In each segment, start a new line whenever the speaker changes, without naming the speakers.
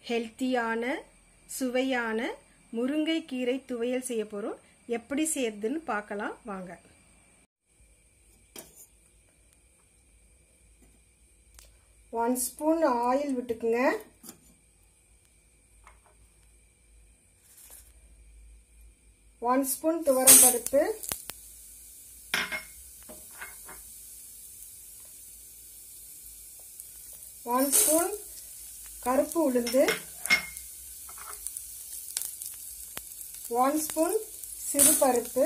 ஹெல்த்தியான சுவையான முருங்கைக்கீரை துவையல் செய்ய போறோம். எப்படி செய்யறதுன்னு பார்க்கலாம் வாங்க. 1 ஸ்பூன் ஆயில் விட்டுக்குங்க. ஒன் ஸ்பூன் துவரம் பருப்பு, 1 ஸ்பூன் கருப்பு உளுந்து, 1 ஸ்பூன் சிறுபருப்பு,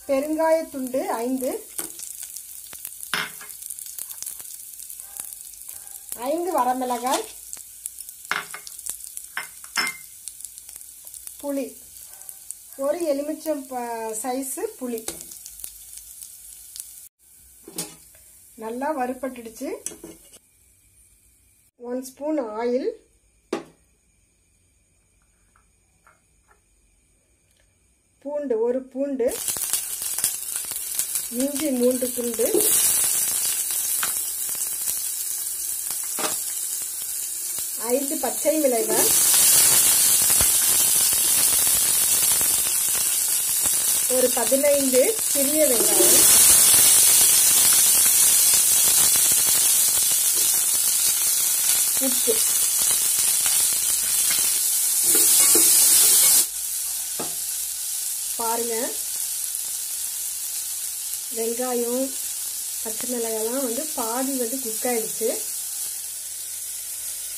பெருங்காயத்துண்டு 5 வரமிளகாய், புளி, ஒரு எலுமிச்சம் சைஸ் புளி. நல்லா வறுபட்டுடுச்சு. 1 ஸ்பூன் ஆயில், பூண்டு, ஒரு பூண்டு, இஞ்சி 3 துண்டு, ஐந்து பச்சை மிளகாய், ஒரு 15 சிறிய வெங்காயம், உப்பு, பாருங்க வெங்காயம் பச்சை மிளகாயெல்லாம் பாதி குக் ஆயிடுச்சு.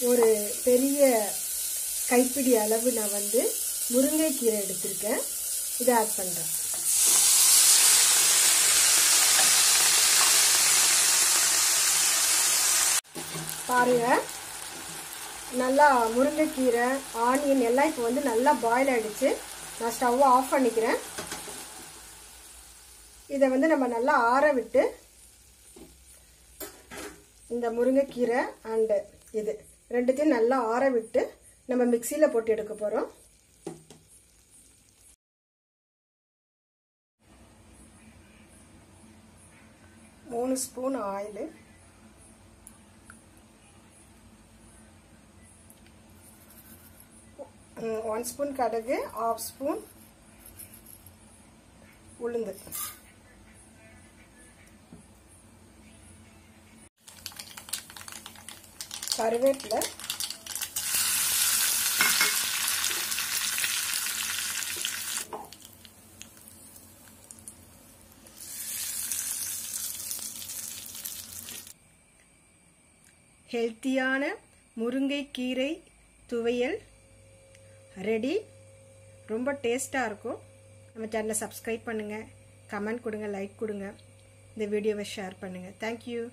ஒரு பெரிய கைப்பிடி அளவு நான் முருங்கைக்கீரை எடுத்திருக்கேன். இதை ஆட் பண்றேன். பாருங்க நல்லா முருங்கைக்கீரை ஆனியன் எல்லாம் இப்போ நல்லா பாயில் ஆயிடுச்சு. நான் ஸ்டவ் ஆஃப் பண்ணிக்கிறேன். இதை நம்ம நல்லா ஆற விட்டு இந்த முருங்கைக்கீரை அண்ட் இது ரெண்டுத்தையும் நல்லா ஆற விட்டு நம்ம மிக்சியில் போட்டு எடுக்க போறோம். மூணு ஸ்பூன் ஆயில், 1 ஸ்பூன் கடுகு, 1/2 ஸ்பூன் உளுந்து, கருவேப்பிலை, ஹெல்த்தியான முருங்கைக்கீரை துவையல் ரெடி. ரொம்ப டேஸ்ட்டாக இருக்கும். நம்ம சேனலை சப்ஸ்கிரைப் பண்ணுங்கள், கமெண்ட் கொடுங்க, லைக் கொடுங்க, இந்த வீடியோவை ஷேர் பண்ணுங்கள். தேங்க்யூ.